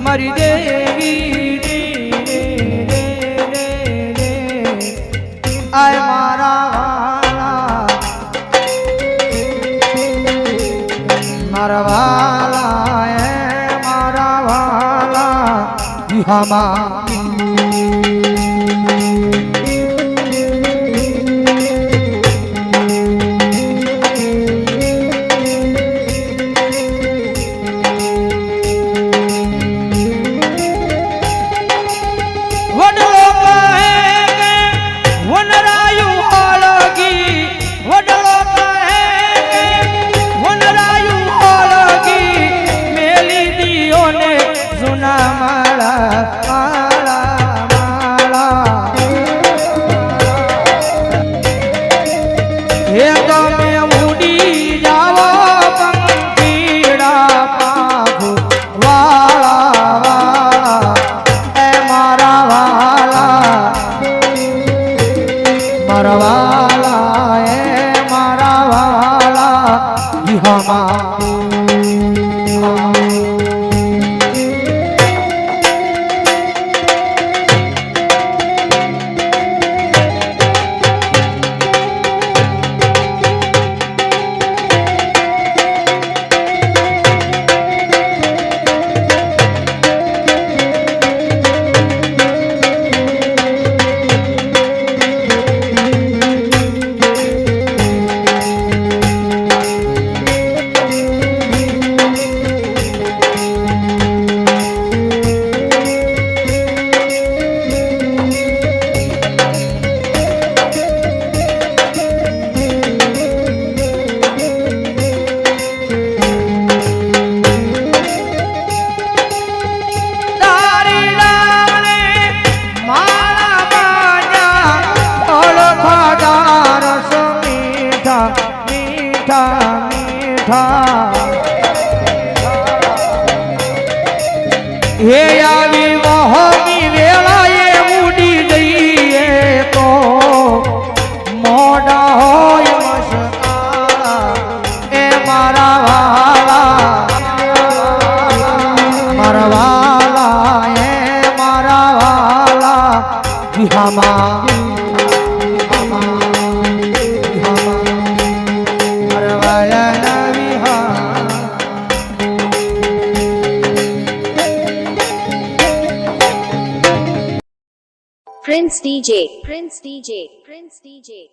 મારી દેવી આય મારા વાલા એ મારા વાલા વિહામાં હે આવી વહોની વેળાએ ઉડી જઈએ તો મોડા હોય મસ્તા એ મારા વાલા એ મારા વાલા વિહામાં Prince DJ, Prince DJ, Prince DJ.